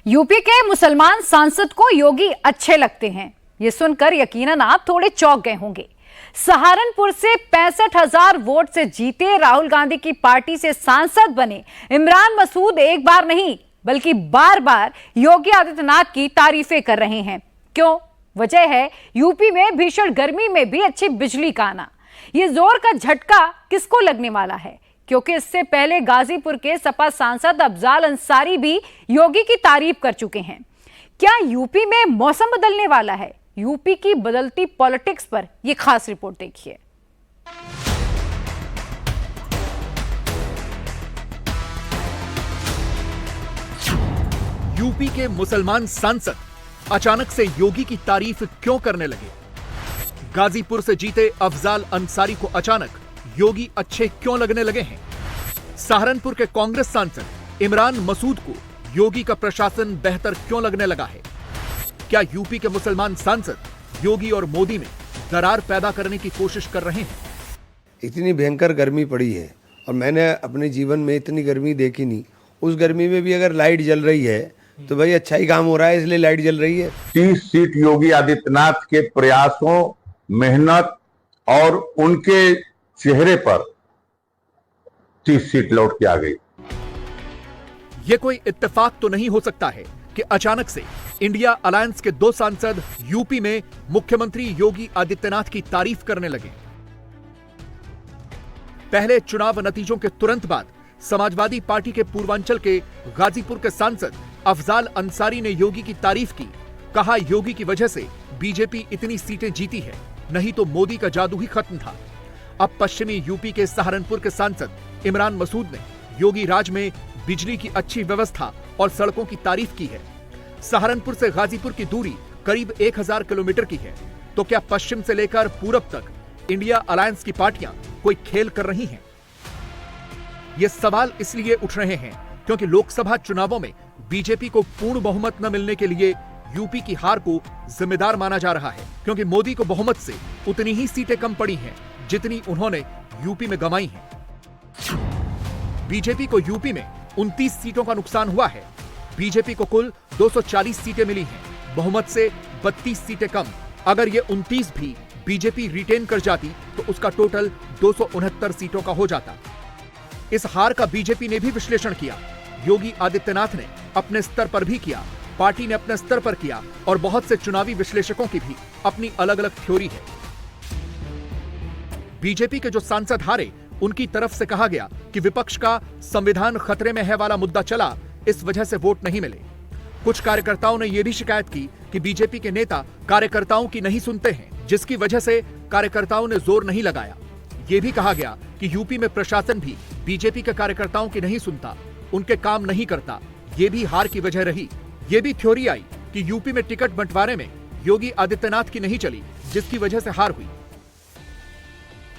UP के मुसलमान सांसद को योगी अच्छे लगते हैं, ये सुनकर यकीनन आप थोड़े चौंक गए होंगे। सहारनपुर से 65,000 वोट से जीते राहुल गांधी की पार्टी से सांसद बने इमरान मसूद एक बार नहीं बल्कि बार बार योगी आदित्यनाथ की तारीफें कर रहे हैं। क्यों? वजह है यूपी में भीषण गर्मी में भी अच्छी बिजली का आना। ये जोर का झटका किसको लगने वाला है? क्योंकि इससे पहले गाजीपुर के सपा सांसद अफजाल अंसारी भी योगी की तारीफ कर चुके हैं। क्या यूपी में मौसम बदलने वाला है? यूपी की बदलती पॉलिटिक्स पर यह खास रिपोर्ट देखिए। यूपी के मुसलमान सांसद अचानक से योगी की तारीफ क्यों करने लगे? गाजीपुर से जीते अफजाल अंसारी को अचानक योगी अच्छे क्यों लगने लगे हैं? सहारनपुर के कांग्रेस सांसद इमरान मसूद को योगी का प्रशासन बेहतर क्यों लगने लगा है? क्या यूपी के मुसलमान सांसद योगी और मोदी में दरार पैदा करने की कोशिश कर रहे हैं? इतनी भयंकर गर्मी पड़ी है और मैंने अपने जीवन में इतनी गर्मी देखी नहीं। उस गर्मी में भी अगर लाइट जल रही है तो भाई अच्छा ही काम हो रहा है, इसलिए लाइट जल रही है। 30 सीट योगी आदित्यनाथ के प्रयासों, मेहनत और उनके चेहरे पर 30 सीट लौट के आ गई। यह कोई इत्तेफाक तो नहीं हो सकता है कि अचानक से इंडिया अलायंस के 2 सांसद यूपी में मुख्यमंत्री योगी आदित्यनाथ की तारीफ करने लगे। पहले चुनाव नतीजों के तुरंत बाद समाजवादी पार्टी के पूर्वांचल के गाजीपुर के सांसद अफजाल अंसारी ने योगी की तारीफ की। कहा, योगी की वजह से बीजेपी इतनी सीटें जीती है, नहीं तो मोदी का जादू ही खत्म था। अब पश्चिमी यूपी के सहारनपुर के सांसद इमरान मसूद ने योगी राज में बिजली की अच्छी व्यवस्था और सड़कों की तारीफ की है। सहारनपुर से गाजीपुर की दूरी करीब 1000 किलोमीटर की है, तो क्या पश्चिम से लेकर पूरब तक इंडिया अलायंस की पार्टियां कोई खेल कर रही हैं? ये सवाल इसलिए उठ रहे हैं क्योंकि लोकसभा चुनावों में बीजेपी को पूर्ण बहुमत न मिलने के लिए यूपी की हार को जिम्मेदार माना जा रहा है, क्योंकि मोदी को बहुमत से उतनी ही सीटें कम पड़ी हैं जितनी उन्होंने यूपी में गंवाई हैं। बीजेपी को यूपी में 29 सीटों का नुकसान हुआ है। बीजेपी को कुल 240 सीटें मिली हैं, बहुमत से 32 सीटें कम। अगर ये 29 भी बीजेपी रिटेन कर जाती तो उसका टोटल 269 सीटों का हो जाता। इस हार का बीजेपी ने भी विश्लेषण किया, योगी आदित्यनाथ ने अपने स्तर पर भी किया, पार्टी ने अपने स्तर पर किया और बहुत से चुनावी विश्लेषकों की भी अपनी अलग अलग थ्योरी है। बीजेपी के जो सांसद हारे, उनकी तरफ से कहा गया कि विपक्ष का संविधान खतरे में है वाला मुद्दा चला, इस वजह से वोट नहीं मिले। कुछ कार्यकर्ताओं ने यह भी शिकायत की कि बीजेपी के नेता कार्यकर्ताओं की नहीं सुनते हैं, जिसकी वजह से कार्यकर्ताओं ने जोर नहीं लगाया। यह भी कहा गया कि यूपी में प्रशासन भी बीजेपी के कार्यकर्ताओं की नहीं सुनता, उनके काम नहीं करता। यह भी हार की वजह रही। यह भी थ्योरी आई कि यूपी में टिकट बंटवारे में योगी आदित्यनाथ की नहीं चली, जिसकी वजह से हार हुई।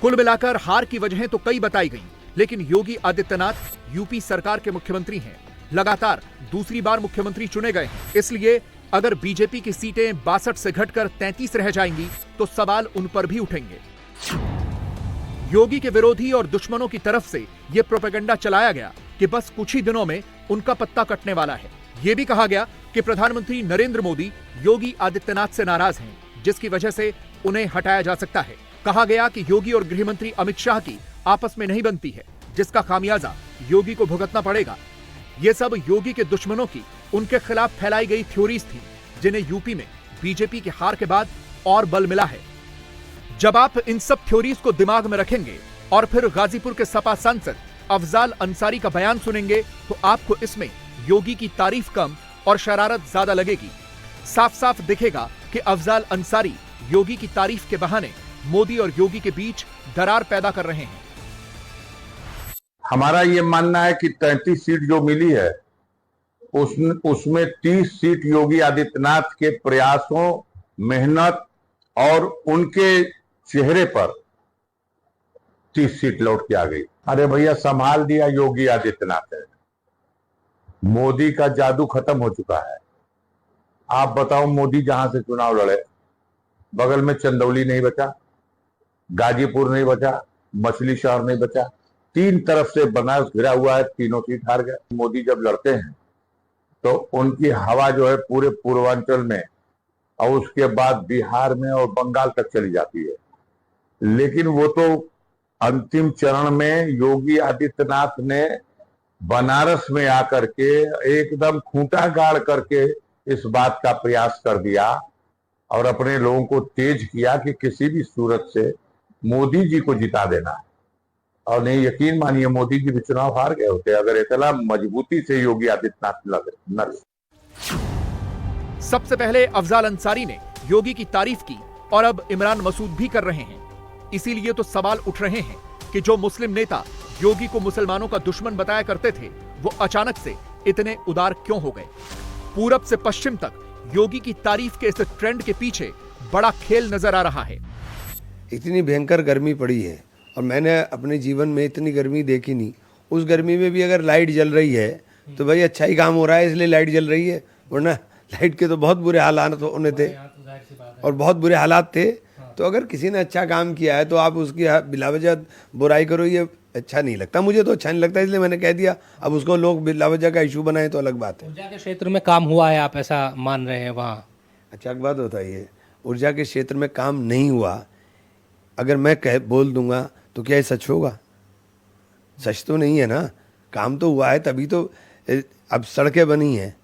कुल मिलाकर हार की वजहें तो कई बताई गईं, लेकिन योगी आदित्यनाथ यूपी सरकार के मुख्यमंत्री हैं, लगातार दूसरी बार मुख्यमंत्री चुने गए हैं। इसलिए अगर बीजेपी की सीटें 62 से घटकर 33 रह जाएंगी तो सवाल उन पर भी उठेंगे। योगी के विरोधी और दुश्मनों की तरफ से यह प्रोपेगेंडा चलाया गया कि बस कुछ ही दिनों में उनका पत्ता कटने वाला है। यह भी कहा गया कि प्रधानमंत्री नरेंद्र मोदी योगी आदित्यनाथ से नाराज हैं, जिसकी वजह से उन्हें हटाया जा सकता है। कहा गया कि योगी और गृहमंत्री अमित शाह की आपस में नहीं बनती है, जिसका खामियाजा योगी को भुगतना पड़ेगा। ये सब योगी के दुश्मनों की उनके खिलाफ फैलाई गई थ्योरीज थी, जिन्हें यूपी में बीजेपी की हार के बाद और बल मिला है। जब आप इन सब थ्योरीज को दिमाग में रखेंगे और फिर गाजीपुर के सपा सांसद अफजाल अंसारी का बयान सुनेंगे तो आपको इसमें योगी की तारीफ कम और शरारत ज्यादा लगेगी। साफ साफ दिखेगा कि अफजाल अंसारी योगी की तारीफ के बहाने मोदी और योगी के बीच दरार पैदा कर रहे हैं। हमारा ये मानना है कि 33 सीट जो मिली है उसमें 30 सीट योगी आदित्यनाथ के प्रयासों, मेहनत और उनके चेहरे पर 30 सीट लौट के आ गई। अरे भैया, संभाल दिया योगी आदित्यनाथ है। मोदी का जादू खत्म हो चुका है। आप बताओ, मोदी जहां से चुनाव लड़े, बगल में चंदौली नहीं बचा, गाजीपुर नहीं बचा, मछली शहर नहीं बचा, 3 तरफ से बनारस घिरा हुआ है, तीनों सीट हार गए। मोदी जब लड़ते हैं तो उनकी हवा जो है पूरे पूर्वांचल में और उसके बाद बिहार में और बंगाल तक चली जाती है। लेकिन वो तो अंतिम चरण में योगी आदित्यनाथ ने बनारस में आकर के एकदम खूंटा गाड़ करके इस बात का प्रयास कर दिया और अपने लोगों को तेज किया कि किसी भी सूरत से मोदी जी को जिता देना। और नहीं, यकीन मानिए, मोदी जी भी चुनाव हार गए होते अगर इतना मजबूती से योगी आदित्यनाथ न। सबसे पहले अफजाल अंसारी ने योगी की तारीफ की और अब इमरान मसूद भी कर रहे हैं। इसीलिए तो सवाल उठ रहे हैं कि जो मुस्लिम नेता योगी को मुसलमानों का दुश्मन बताया करते थे, वो अचानक से इतने उदार क्यों हो गए? पूरब से पश्चिम तक योगी की तारीफ के इस ट्रेंड के पीछे बड़ा खेल नजर आ रहा है। इतनी भयंकर गर्मी पड़ी है और मैंने अपने जीवन में इतनी गर्मी देखी नहीं। उस गर्मी में भी अगर लाइट जल रही है तो भाई अच्छा ही काम हो रहा है, इसलिए लाइट जल रही है, वरना लाइट के तो बहुत बुरे हालात होने थे और बहुत बुरे हालात थे। तो अगर किसी ने अच्छा काम किया है तो आप उसकी बिलावजह बुराई करो, ये अच्छा नहीं लगता। मुझे तो अच्छा नहीं लगता, इसलिए मैंने कह दिया। अब उसको लोग बिलावजह का इशू बनाए तो अलग बात है। ऊर्जा के क्षेत्र में काम हुआ है, आप ऐसा मान रहे हैं वहाँ? अच्छा एक बात बताइए, ऊर्जा के क्षेत्र में काम नहीं हुआ अगर मैं बोल दूंगा तो क्या ये सच होगा? सच तो नहीं है ना। काम तो हुआ है, तभी तो अब सड़कें बनी हैं।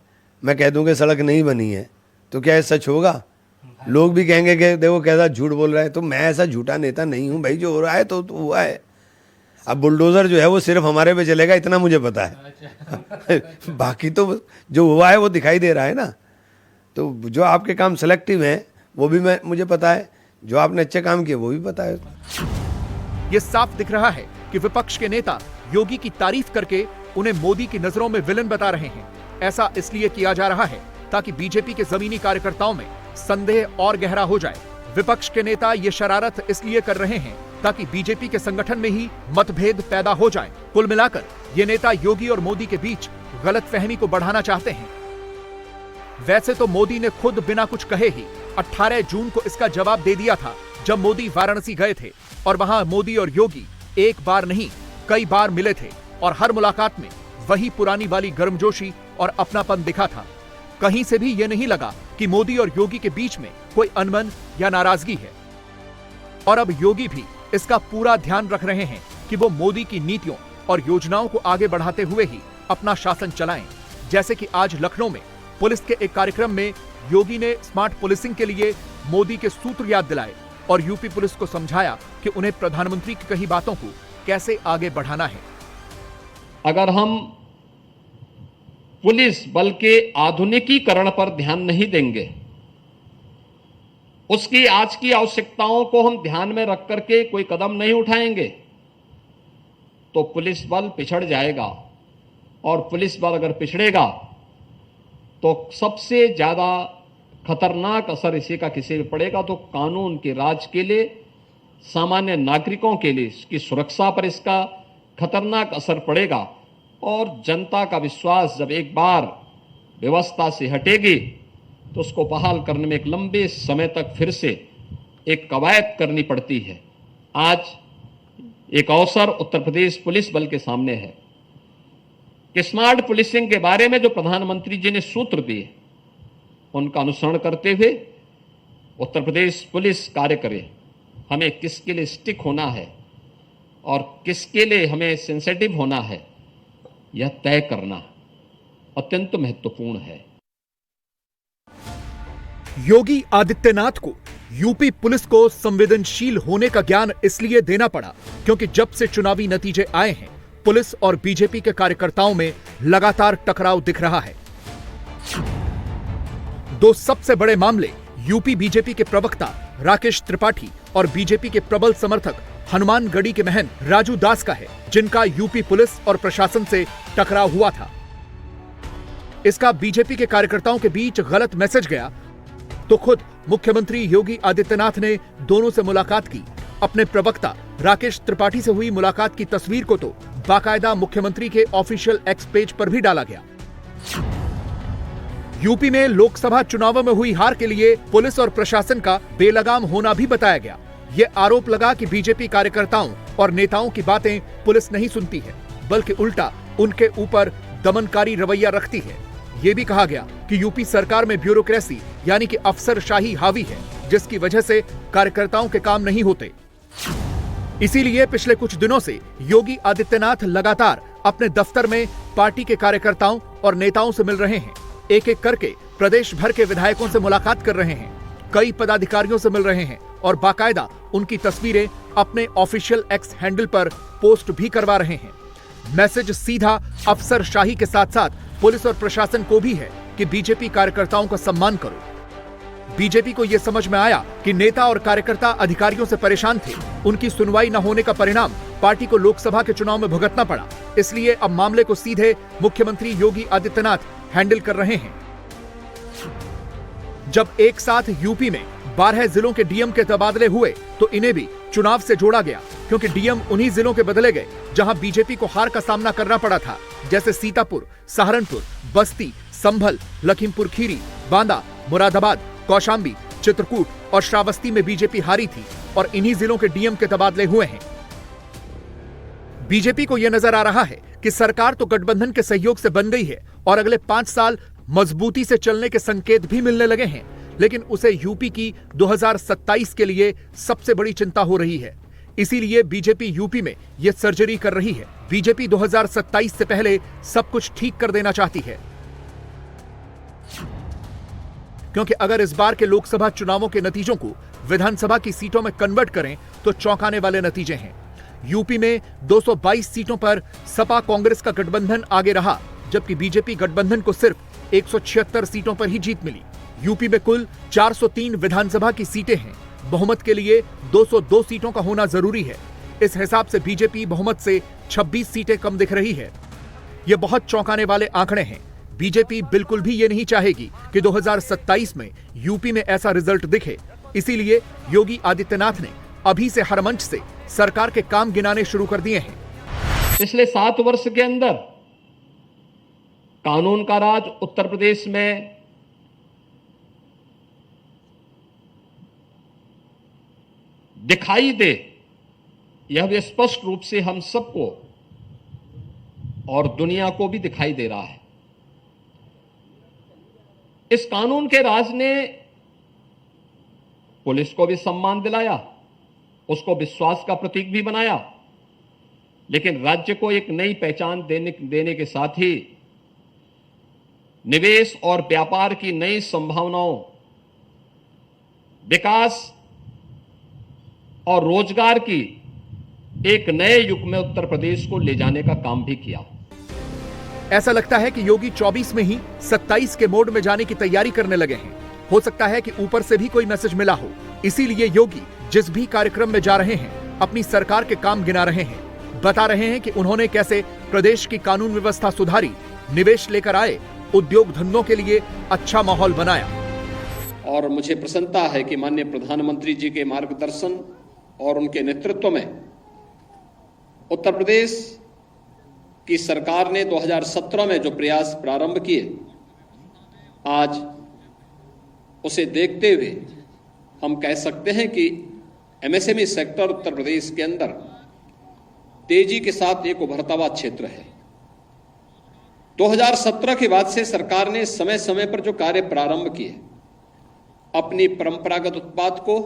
मैं कह दूं कि सड़क नहीं बनी है तो क्या ये सच होगा? लोग भी कहेंगे कि देखो कैसा झूठ बोल रहा है। तो मैं ऐसा झूठा नेता नहीं हूं भाई, जो हो रहा है तो हुआ है। अब बुलडोजर जो है वो सिर्फ हमारे पे चलेगा, इतना मुझे पता है। बाकी तो जो हुआ है वो दिखाई दे रहा है ना। तो जो आपके काम सेलेक्टिव हैं वो भी मुझे पता है, जो आपने अच्छे काम किए वो भी पता है। ये साफ दिख रहा है कि विपक्ष के नेता योगी की तारीफ करके उन्हें मोदी की नजरों में विलन बता रहे हैं। ऐसा इसलिए किया जा रहा है ताकि बीजेपी के जमीनी कार्यकर्ताओं में संदेह और गहरा हो जाए। विपक्ष के नेता ये शरारत इसलिए कर रहे हैं ताकि बीजेपी के संगठन में ही मतभेद पैदा हो जाए। कुल मिलाकर ये नेता योगी और मोदी के बीच गलतफहमी को बढ़ाना चाहते हैं। वैसे तो मोदी ने खुद बिना कुछ कहे ही 18 जून को इसका जवाब दे दिया था, जब मोदी वाराणसी गए थे और वहां मोदी और योगी एक बार नहीं कई बार मिले थे और हर मुलाकात में वही पुरानी वाली गर्मजोशी और अपनापन दिखा था। कहीं से भी यह नहीं लगा कि मोदी और योगी के बीच में कोई अनबन या नाराजगी है। और अब योगी भी इसका पूरा ध्यान रख रहे हैं कि वो मोदी की नीतियों और योजनाओं को आगे बढ़ाते हुए ही अपना शासन चलाएं। जैसे कि आज लखनऊ में पुलिस के एक कार्यक्रम में योगी ने स्मार्ट पुलिसिंग के लिए मोदी के सूत्र याद दिलाए और यूपी पुलिस को समझाया कि उन्हें प्रधानमंत्री की कही बातों को कैसे आगे बढ़ाना है। अगर हम पुलिस बल के आधुनिकीकरण पर ध्यान नहीं देंगे, उसकी आज की आवश्यकताओं को हम ध्यान में रख करके कोई कदम नहीं उठाएंगे तो पुलिस बल पिछड़ जाएगा। और पुलिस बल अगर पिछड़ेगा तो सबसे ज्यादा खतरनाक असर इसी का किसी पे पड़ेगा तो कानून के राज के लिए, सामान्य नागरिकों के लिए इसकी सुरक्षा पर इसका खतरनाक असर पड़ेगा। और जनता का विश्वास जब एक बार व्यवस्था से हटेगी तो उसको बहाल करने में एक लंबे समय तक फिर से एक कवायद करनी पड़ती है। आज एक अवसर उत्तर प्रदेश पुलिस बल के सामने है कि स्मार्ट पुलिसिंग के बारे में जो प्रधानमंत्री जी ने सूत्र दिए उनका अनुसरण करते हुए उत्तर प्रदेश पुलिस कार्य करे। हमें किसके लिए स्टिक होना है और किसके लिए हमें सेंसिटिव होना है, यह तय करना अत्यंत महत्वपूर्ण है। योगी आदित्यनाथ को यूपी पुलिस को संवेदनशील होने का ज्ञान इसलिए देना पड़ा क्योंकि जब से चुनावी नतीजे आए हैं, पुलिस और बीजेपी के कार्यकर्ताओं में लगातार टकराव दिख रहा है। दो सबसे बड़े मामले यूपी बीजेपी के प्रवक्ता राकेश त्रिपाठी और बीजेपी के प्रबल समर्थक हनुमानगढ़ी के महंत राजू दास का है, जिनका यूपी पुलिस और प्रशासन से टकराव हुआ था। इसका बीजेपी के कार्यकर्ताओं के बीच गलत मैसेज गया तो खुद मुख्यमंत्री योगी आदित्यनाथ ने दोनों से मुलाकात की। अपने प्रवक्ता राकेश त्रिपाठी से हुई मुलाकात की तस्वीर को तो बाकायदा मुख्यमंत्री के ऑफिशियल एक्स पेज पर भी डाला गया। यूपी में लोकसभा चुनावों में हुई हार के लिए पुलिस और प्रशासन का बेलगाम होना भी बताया गया। ये आरोप लगा कि बीजेपी कार्यकर्ताओं और नेताओं की बातें पुलिस नहीं सुनती है, बल्कि उल्टा उनके ऊपर दमनकारी रवैया रखती है। ये भी कहा गया कि यूपी सरकार में ब्यूरोक्रेसी यानी कि अफसरशाही हावी है, जिसकी वजह से कार्यकर्ताओं के काम नहीं होते। इसीलिए पिछले कुछ दिनों से योगी आदित्यनाथ लगातार अपने दफ्तर में पार्टी के कार्यकर्ताओं और नेताओं से मिल रहे हैं। एक एक करके प्रदेश भर के विधायकों से मुलाकात कर रहे हैं, कई पदाधिकारियों से मिल रहे हैं और बाकायदा उनकी तस्वीरें अपने ऑफिशियल एक्स हैंडल पर पोस्ट भी करवा रहे हैं। मैसेज सीधा अफसरशाही के साथ साथ पुलिस और प्रशासन को भी है कि बीजेपी कार्यकर्ताओं का सम्मान करो। बीजेपी को यह समझ में आया कि नेता और कार्यकर्ता अधिकारियों से परेशान थे, उनकी सुनवाई न होने का परिणाम पार्टी को लोकसभा के चुनाव में भुगतना पड़ा। इसलिए अब मामले को सीधे मुख्यमंत्री योगी आदित्यनाथ हैंडल कर रहे हैं। जब एक साथ यूपी में 12 जिलों के डीएम के तबादले हुए तो इन्हें भी चुनाव से जोड़ा गया, क्योंकि डीएम उन्हीं जिलों के बदले गए जहां बीजेपी को हार का सामना करना पड़ा था, जैसे सीतापुर, सहारनपुर, बस्ती, संभल, लखीमपुर खीरी, बांदा, मुरादाबाद, कौशाम्बी, चित्रकूट और श्रावस्ती में बीजेपी हारी थी और इन्हीं जिलों के डीएम के तबादले हुए हैं। बीजेपी को यह नजर आ रहा है कि सरकार तो गठबंधन के सहयोग से बन गई है और अगले 5 साल मजबूती से चलने के संकेत भी मिलने लगे हैं, लेकिन उसे यूपी की 2027 के लिए सबसे बड़ी चिंता हो रही है। इसीलिए बीजेपी यूपी में यह सर्जरी कर रही है। बीजेपी 2027 से पहले सब कुछ ठीक कर देना चाहती है, क्योंकि अगर इस बार के लोकसभा चुनावों के नतीजों को विधानसभा की सीटों में कन्वर्ट करें तो चौंकाने वाले नतीजे हैं। यूपी में 222 सीटों पर सपा कांग्रेस का गठबंधन आगे रहा, जबकि बीजेपी गठबंधन को सिर्फ 176 सीटों पर ही जीत मिली। यूपी में कुल 403 विधानसभा की सीटें हैं। बहुमत के लिए 202 सीटों का होना जरूरी है। इस हिसाब से बीजेपी बहुमत से 26 सीटें कम दिख रही है। ये बहुत चौंकाने वाले आंकड़े हैं। बीजेपी बिल्कुल भी ये नहीं चाहेगी कि 2027 में यूपी में ऐसा रिजल्ट दिखे। इसीलिए योगी आदित्यनाथ ने अभी से हर मंच से सरकार के काम गिनाने शुरू कर दिए हैं। पिछले 7 वर्ष के अंदर कानून का राज उत्तर प्रदेश में दिखाई दे, यह भी स्पष्ट रूप से हम सबको और दुनिया को भी दिखाई दे रहा है। इस कानून के राज ने पुलिस को भी सम्मान दिलाया, उसको विश्वास का प्रतीक भी बनाया, लेकिन राज्य को एक नई पहचान देने के साथ ही निवेश और व्यापार की नई संभावनाओं, विकास और रोजगार की एक नए युग में उत्तर प्रदेश को ले जाने का काम भी किया। ऐसा लगता है कि योगी 24 में ही 27 के मोड में जाने की तैयारी करने लगे हैं। हो सकता है कि ऊपर से भी कोई मैसेज मिला हो, इसीलिए योगी जिस भी कार्यक्रम में जा रहे हैं अपनी सरकार के काम गिना रहे हैं, बता रहे हैं कि उन्होंने कैसे प्रदेश की कानून व्यवस्था सुधारी, निवेश लेकर आए, उद्योग धंधों के लिए अच्छा माहौल बनाया। और मुझे प्रसन्नता है कि माननीय प्रधानमंत्री जी के मार्गदर्शन और उनके नेतृत्व में उत्तर प्रदेश की सरकार ने 2017 में जो प्रयास प्रारंभ किए, आज उसे देखते हुए हम कह सकते हैं कि एमएसएमई सेक्टर उत्तर प्रदेश के अंदर तेजी के साथ एक उभरता हुआ क्षेत्र है। 2017 के बाद से सरकार ने समय समय पर जो कार्य प्रारंभ किए, अपनी परंपरागत उत्पाद को,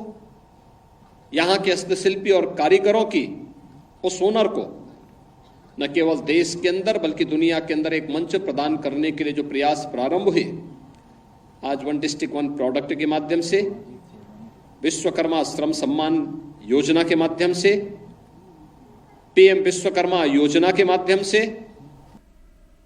यहां के हस्तशिल्पी और कारीगरों की उस हुनर को न केवल देश के अंदर बल्कि दुनिया के अंदर एक मंच प्रदान करने के लिए जो प्रयास प्रारंभ हुए, आज वन डिस्ट्रिक्ट वन प्रोडक्ट के माध्यम से, विश्वकर्मा श्रम सम्मान योजना के माध्यम से, पीएम विश्वकर्मा योजना के माध्यम से